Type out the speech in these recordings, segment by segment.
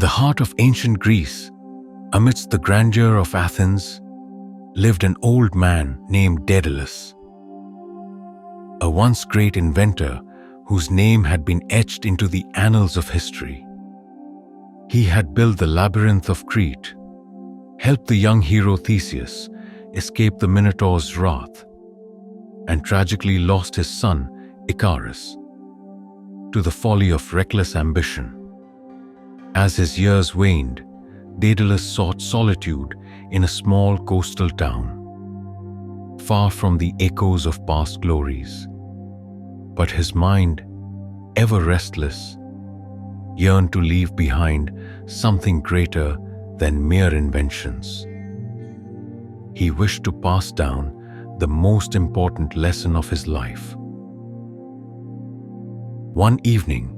the heart of ancient Greece, amidst the grandeur of Athens, lived an old man named Daedalus, a once great inventor whose name had been etched into the annals of history. He had built the labyrinth of Crete, helped the young hero Theseus escape the Minotaur's wrath, and tragically lost his son, Icarus, to the folly of reckless ambition. As his years waned, Daedalus sought solitude in a small coastal town, far from the echoes of past glories. But his mind, ever restless, yearned to leave behind something greater than mere inventions. He wished to pass down the most important lesson of his life. One evening,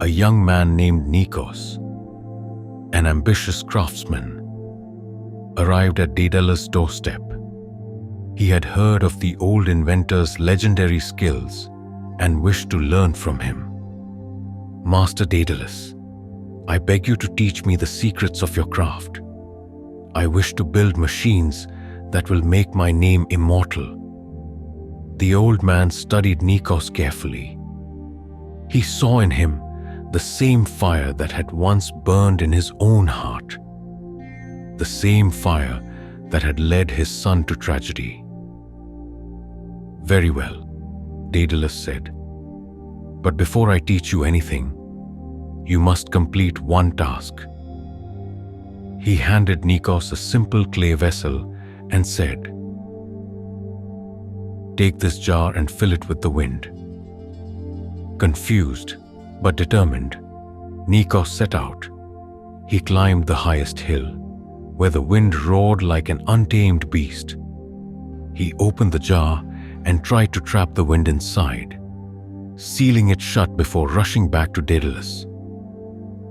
a young man named Nikos, an ambitious craftsman, arrived at Daedalus' doorstep. He had heard of the old inventor's legendary skills and wished to learn from him. "Master Daedalus, I beg you to teach me the secrets of your craft. I wish to build machines that will make my name immortal." The old man studied Nikos carefully. He saw in him the same fire that had once burned in his own heart, the same fire that had led his son to tragedy. "Very well," Daedalus said, "but before I teach you anything, you must complete one task." He handed Nikos a simple clay vessel and said, "Take this jar and fill it with the wind." Confused but determined, Nikos set out. He climbed the highest hill, where the wind roared like an untamed beast. He opened the jar and tried to trap the wind inside, sealing it shut before rushing back to Daedalus.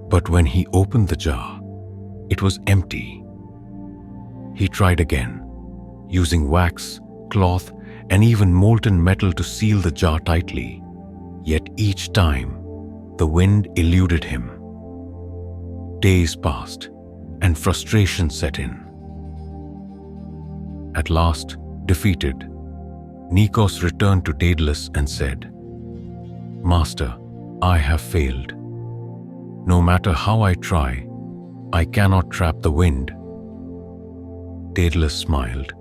But when he opened the jar, it was empty. He tried again, using wax, cloth, and even molten metal to seal the jar tightly. Yet each time, the wind eluded him. Days passed, and frustration set in. At last, defeated, Nikos returned to Daedalus and said, "Master, I have failed. No matter how I try, I cannot trap the wind." Daedalus smiled.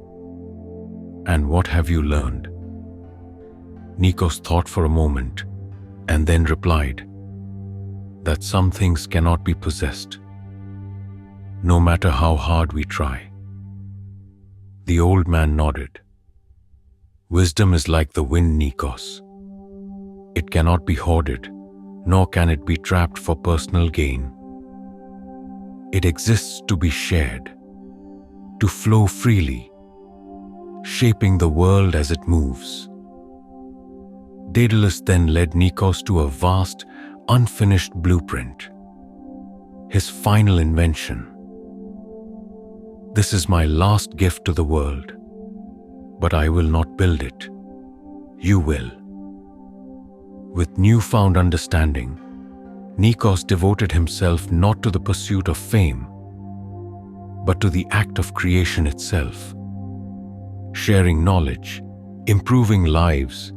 "And what have you learned?" Nikos thought for a moment and then replied, "That some things cannot be possessed, no matter how hard we try." The old man nodded. "Wisdom is like the wind, Nikos. It cannot be hoarded, nor can it be trapped for personal gain. It exists to be shared, to flow freely, shaping the world as it moves." Daedalus then led Nikos to a vast, unfinished blueprint, his final invention. "This is my last gift to the world, but I will not build it. You will." With newfound understanding, Nikos devoted himself not to the pursuit of fame, but to the act of creation itself, sharing knowledge, improving lives,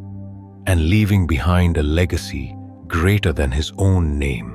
and leaving behind a legacy greater than his own name.